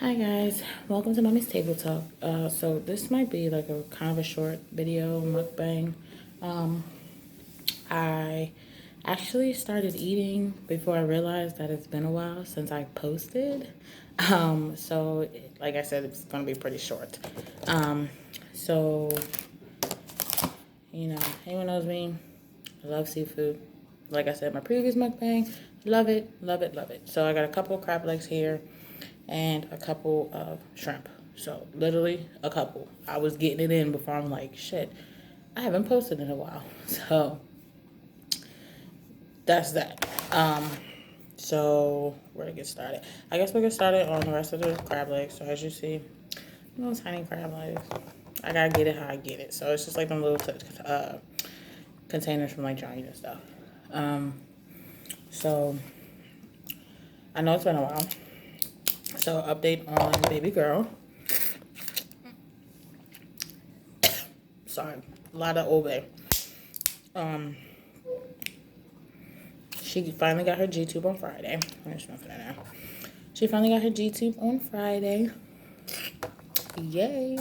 Hi guys, welcome to Mommy's Table Talk. So this might be like a kind of a short video mukbang. Um, I actually started eating before I realized that it's been a while since I posted. So like I said, it's gonna be pretty short. Um, so anyone knows me, I love seafood. Like I said, my previous mukbang, love it, love it, love it. So I got a couple of crab legs here and a couple of shrimp. So literally a couple. I was getting it in before I'm like, shit, I haven't posted in a while. So that's that. So where to get started? I guess we'll get started on the rest of the crab legs. So as you see, little tiny crab legs. I gotta get it how I get it. So it's just like them little containers from like Johnny and stuff. So I know it's been a while. So update on baby girl. Sorry, a lot of obey. She finally got her G-tube on Friday. I'm just for that now. She finally got her G-tube on Friday. Yay.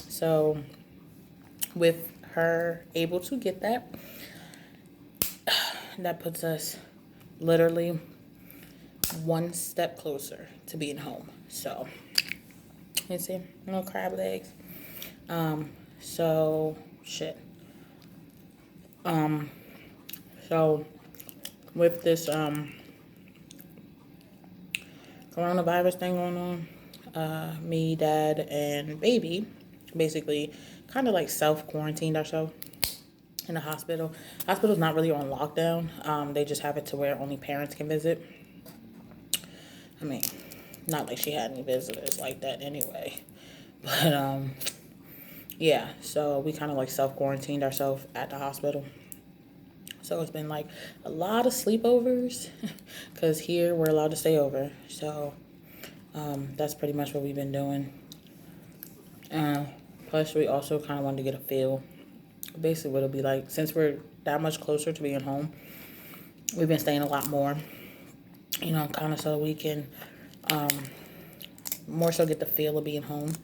So with her able to get that, that puts us literally one step closer to being home. So you see, no crab legs. So shit. So with this coronavirus thing going on, me, dad, and baby basically kind of like self-quarantined ourselves in the hospital. Hospital's not really on lockdown. They just have it to where only parents can visit. I mean, not like she had any visitors like that anyway. But yeah, so we kind of like self-quarantined ourselves at the hospital. So it's been like a lot of sleepovers because here we're allowed to stay over. So that's pretty much what we've been doing. Plus, we also kind of wanted to get a feel. Basically, what it'll be like since we're that much closer to being home. We've been staying a lot more, kind of so we can more so get the feel of being home.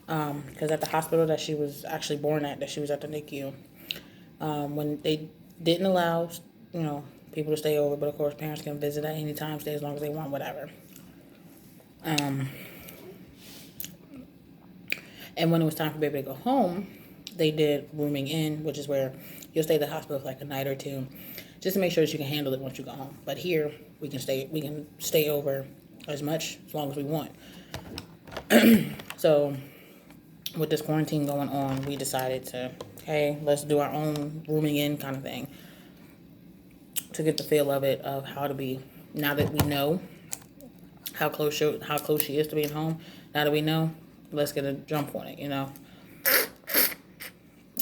Because at the hospital that she was actually born at, that she was at the NICU, when they didn't allow, people to stay over, but of course parents can visit at any time, stay as long as they want, whatever. And when it was time for baby to go home, they did rooming in, which is where you'll stay at the hospital for like a night or two, just to make sure that you can handle it once you go home. But here we can stay over as long as we want. So with this quarantine going on, we decided to, hey, let's do our own rooming in kind of thing to get the feel of it, of how to be, now that we know how close she is to being home. Now that we know, let's get a jump on it.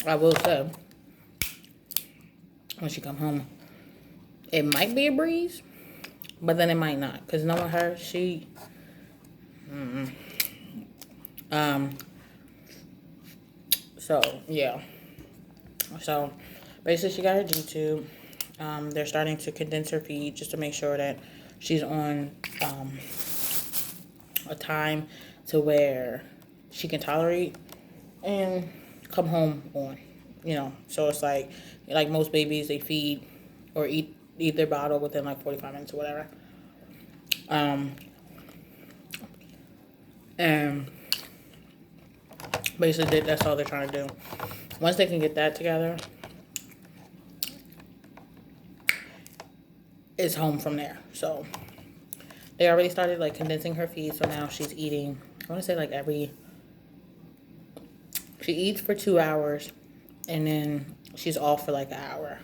I will say, when she come home, it might be a breeze, but then it might not, because knowing her, so yeah. So basically she got her G-tube. They're starting to condense her feed just to make sure that she's on a time to where she can tolerate and come home on, So it's like most babies, they feed or eat their bottle within like 45 minutes or whatever. And basically that's all they're trying to do. Once they can get that together, it's home from there. So they already started like condensing her feed, so now she's eating, I want to say like she eats for 2 hours and then she's off for like an hour.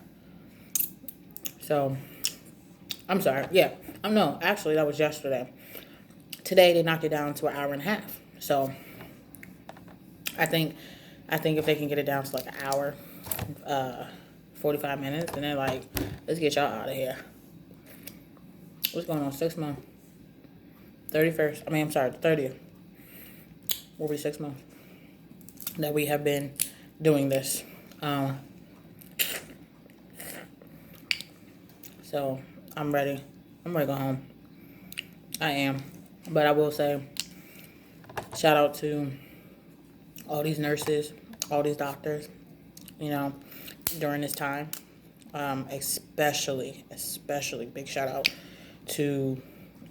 So I'm sorry, yeah, no, actually that was yesterday. Today they knocked it down to an hour and a half. So I think if they can get it down to like an hour, 45 minutes, and they're like, let's get y'all out of here. What's going on? 6 months. 31st. I'm sorry, the 30th. Will be 6 months that we have been doing this. So I'm ready. I'm ready to go home. I am. But I will say, shout out to all these nurses, all these doctors, you know, during this time. Especially big shout out to,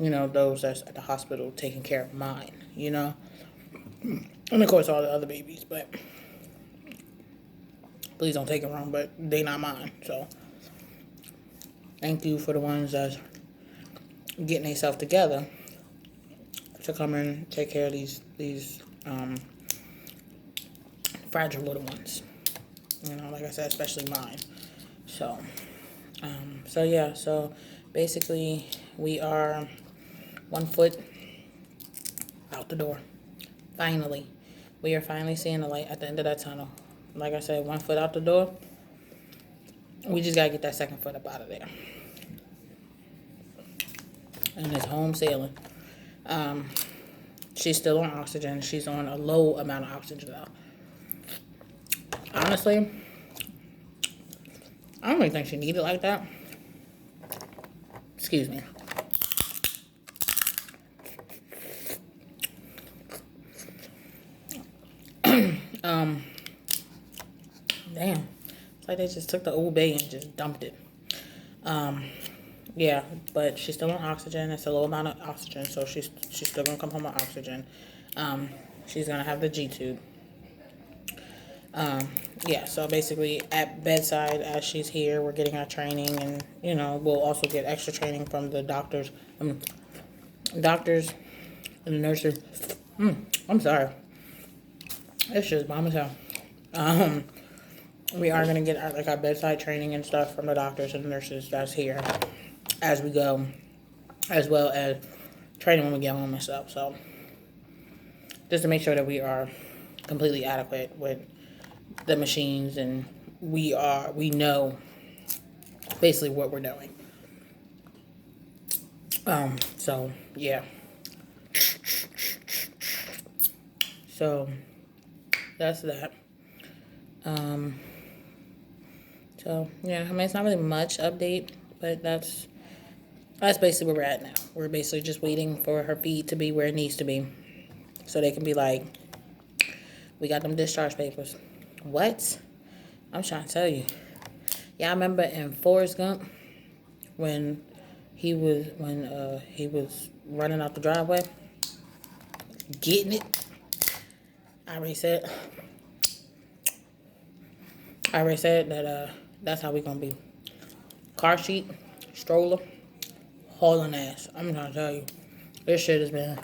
you know, those that's at the hospital taking care of mine, you know. And of course all the other babies, but please don't take it wrong, but they not mine. So thank you for the ones that's getting themselves together to come and take care of these fragile little ones. You know, like I said, especially mine. So, so basically we are 1 foot out the door. Finally. We are finally seeing the light at the end of that tunnel. Like I said, 1 foot out the door. We just gotta get that second foot up out of there. And it's home sailing. She's still on oxygen. She's on a low amount of oxygen though. Honestly, I don't really think she needed it like that. Excuse me. Damn. It's like they just took the Old Bay and just dumped it. Yeah, but she's still on oxygen. It's a low amount of oxygen, so she's still gonna come home on oxygen. She's gonna have the G tube. Yeah, so basically at bedside as she's here, we're getting our training, and you know we'll also get extra training from the doctors, doctors and the nurses. I'm sorry, it's just bomb as hell. We are gonna get our bedside training and stuff from the doctors and the nurses that's here as we go, as well as training when we get home and stuff. So just to make sure that we are completely adequate with the machines, and we know basically what we're doing. So yeah. So that's that. So yeah, I mean it's not really much update, but that's basically where we're at now. We're basically just waiting for her feed to be where it needs to be, so they can be like, we got them discharge papers. What? I'm trying to tell you. Yeah, I remember in Forrest Gump when he was running out the driveway, getting it. I already said that that's how we gonna be. Car seat, stroller, hauling ass. I'm trying to tell you, this shit has been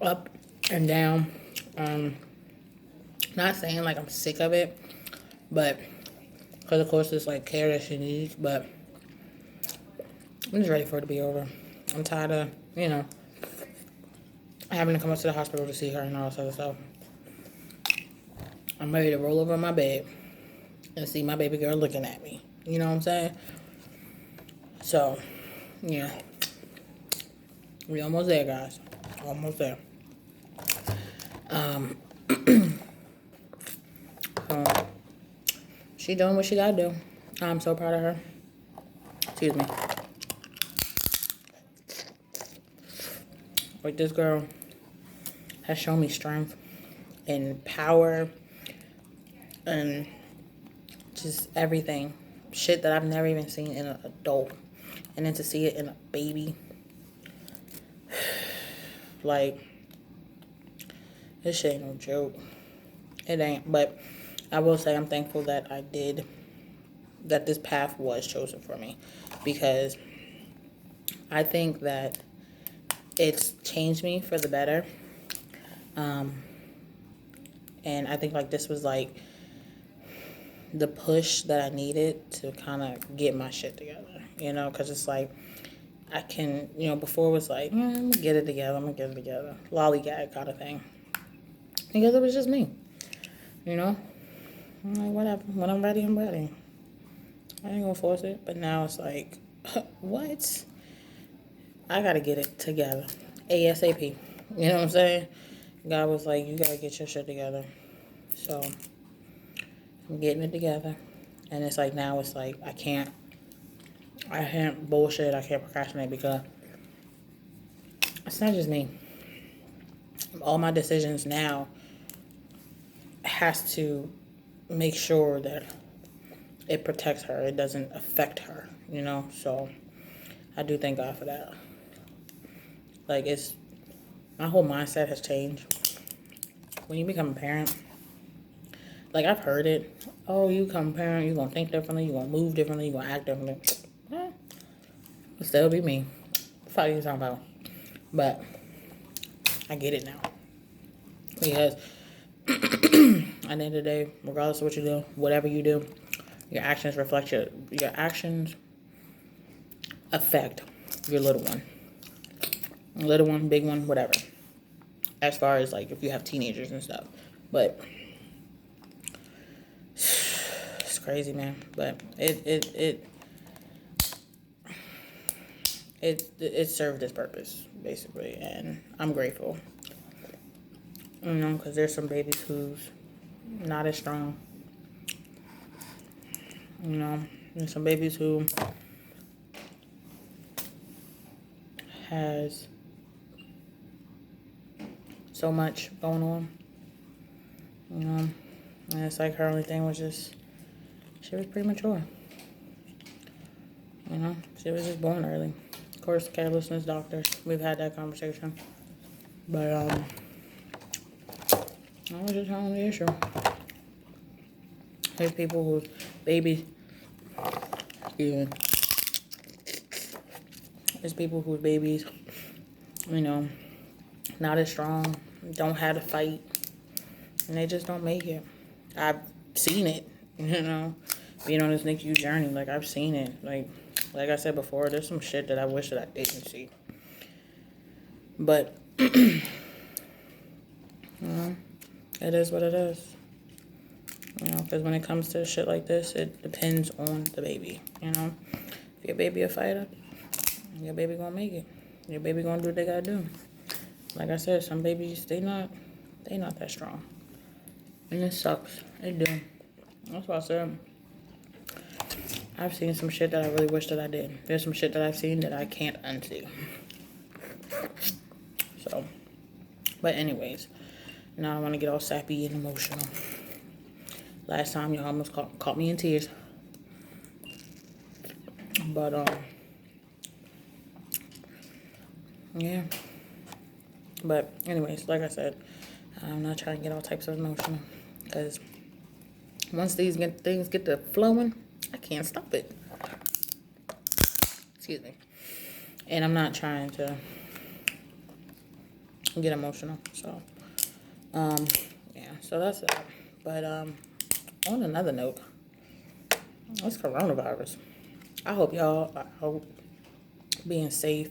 up and down. Not saying like I'm sick of it, but because of course it's like care that she needs, but I'm just ready for it to be over. I'm tired of, you know, having to come up to the hospital to see her and all this other stuff. I'm ready to roll over in my bed and see my baby girl looking at me. You know what I'm saying? So, yeah. We almost there, guys. Almost there. She doing what she gotta do. I'm so proud of her. Excuse me. Like, this girl has shown me strength and power and just everything. Shit that I've never even seen in an adult. And then to see it in a baby. Like, this shit ain't no joke. It ain't. But I will say I'm thankful that that this path was chosen for me. Because I think that it's changed me for the better. And I think like this was like the push that I needed to kind of get my shit together, you know, because it's like I can, you know, before it was like, I'm gonna get it together, lollygag kind of thing, because it was just me, you know. I'm like, whatever, when I'm ready, I'm ready. I ain't gonna force it. But now it's like, what? I gotta get it together ASAP. You know what I'm saying? God was like, you gotta get your shit together. So I'm getting it together. And it's like, now it's like, I can't bullshit, I can't procrastinate, because it's not just me. All my decisions now has to make sure that it protects her. It doesn't affect her, you know? So I do thank God for that. Like, my whole mindset has changed. When you become a parent, like, I've heard it. Oh, you become a parent, you're going to think differently, you're going to move differently, you're going to act differently. Well, it'll still be me. What are you talking about? But I get it now. Because at the end of the day, regardless of what you do, whatever you do, your actions reflect your actions affect your little one. Little one, big one, whatever. As far as like if you have teenagers and stuff. But it's crazy, man. But it served its purpose, basically, and I'm grateful. You know, because there's some babies who's not as strong. You know, there's some babies who has so much going on. You know, and it's like her only thing was just, she was premature. You know, she was just born early. Of course, carelessness, doctors, we've had that conversation. But, I was just telling the issue. There's people whose babies, excuse me, there's people whose babies, you know, not as strong, don't have to fight, and they just don't make it. I've seen it, you know, being on this NICU journey. Like, I've seen it. Like I said before, there's some shit that I wish that I didn't see. But, you know, it is what it is. You know, because when it comes to shit like this, it depends on the baby, you know. If your baby a fighter, your baby gonna make it. Your baby gonna do what they gotta do. Like I said, some babies, they not that strong. And it sucks. It do. That's why I said, I've seen some shit that I really wish that I did. There's some shit that I've seen that I can't unsee. So, but anyways, now I don't want to get all sappy and emotional. Last time y'all almost caught me in tears. But, yeah. But anyways, like I said, I'm not trying to get all types of emotional. Because once things get to flowing, I can't stop it. Excuse me. And I'm not trying to get emotional. So, yeah. So that's it. But, on another note, it's coronavirus. I hope being safe,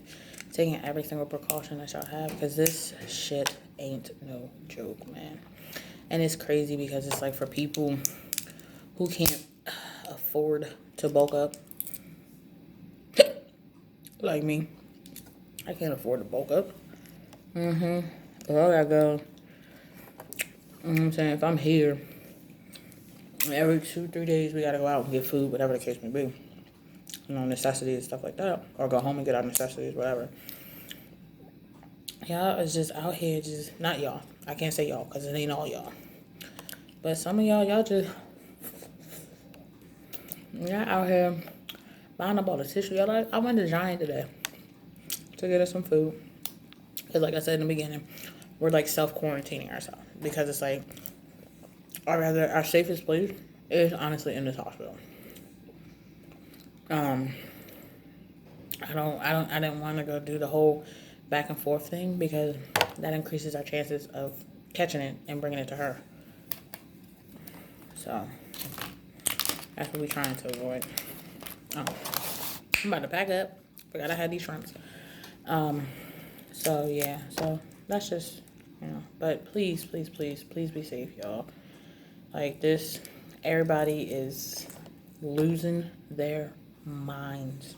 taking every single precaution that y'all have, because this shit ain't no joke, man. And it's crazy because it's like for people who can't afford to bulk up, like me. I can't afford to bulk up. Well, I gotta go. You know what I'm saying? If I'm here, every 2-3 days we gotta go out and get food, whatever the case may be. You know, necessities, stuff like that. Or go home and get our necessities, whatever. Y'all is just out here, just, not y'all. I can't say y'all, because it ain't all y'all. But some of y'all just, y'all out here buying up all the tissue. Y'all, like, I went to Giant today to get us some food. Because like I said in the beginning, we're like self-quarantining ourselves. Because it's like, or rather, our safest place is honestly in this hospital. I didn't want to go do the whole back and forth thing because that increases our chances of catching it and bringing it to her. So that's what we're trying to avoid. I'm about to pack up. Forgot I had these shrimps. So yeah, so that's just, you know, but please be safe, y'all. Like this, everybody is losing their minds.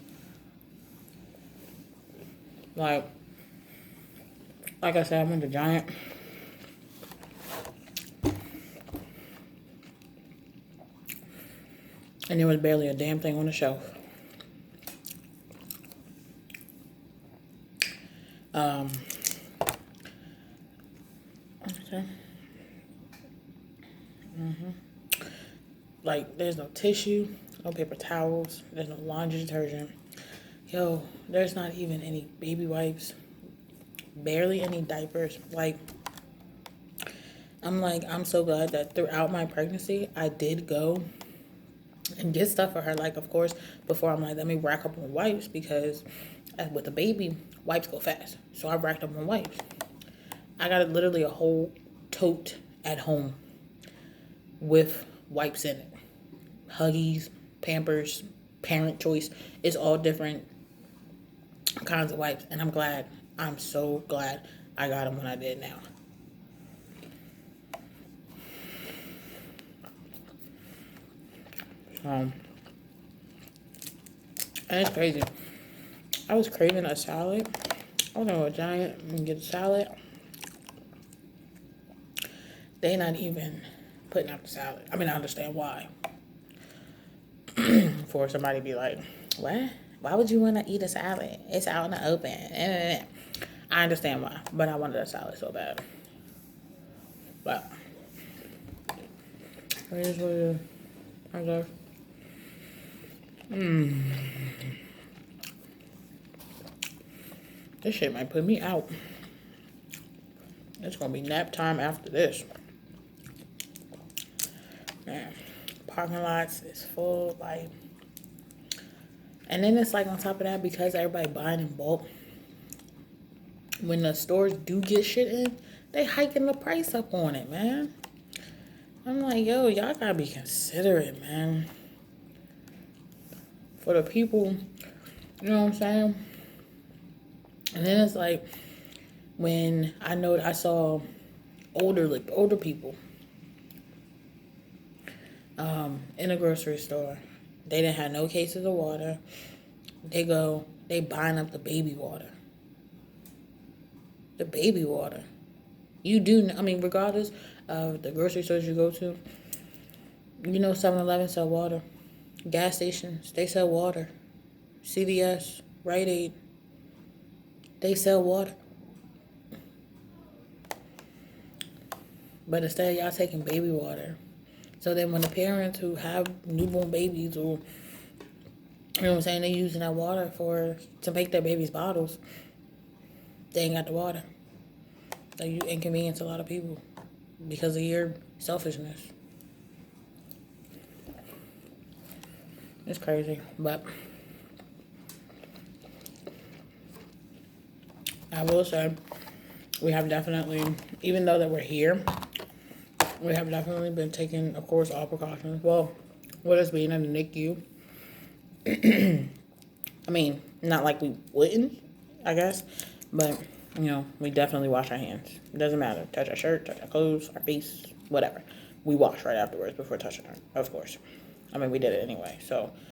Like I said, I went to Giant. And there was barely a damn thing on the shelf. Okay. Like, there's no tissue, no paper towels, there's no laundry detergent. Yo, there's not even any baby wipes, barely any diapers. Like, I'm so glad that throughout my pregnancy, I did go and get stuff for her. Like, of course, before I'm like, let me rack up on wipes because with a baby, wipes go fast. So I racked up on wipes. I got literally a whole tote at home with wipes in it. Huggies, Pampers, Parent Choice. It's all different kinds of wipes. And I'm glad. I'm so glad I got them when I did now. And it's crazy. I was craving a salad. I was going to go to Giant and get a salad. They not even putting out the salad. I mean, I understand why. For somebody to be like, what? Why would you want to eat a salad? It's out in the open. I understand why, but I wanted a salad so bad. But it is what it is. I guess. This shit might put me out. It's gonna be nap time after this. Man, parking lots is full, like, and then it's like on top of that, because everybody buying in bulk, when the stores do get shit in, they hiking the price up on it, man. I'm like, yo, y'all gotta be considerate, man. For the people, you know what I'm saying? And then it's like, when I saw older people in a grocery store. They didn't have no cases of water. They buying up the baby water. The baby water. You do, I mean, regardless of the grocery stores you go to, 7-Eleven sell water. Gas stations, they sell water. CVS, Rite Aid, they sell water. But instead, y'all taking baby water. So then when the parents who have newborn babies, or, you know what I'm saying, they using that water to make their babies bottles, they ain't got the water. So you inconvenience a lot of people because of your selfishness. It's crazy, but I will say we have definitely, even though that we're here, we have definitely been taking, of course, all precautions. Well, with us being in the NICU, I mean, not like we wouldn't, I guess, but, we definitely wash our hands. It doesn't matter. Touch our shirt, touch our clothes, our face, whatever. We wash right afterwards before touching her, of course. I mean, we did it anyway, so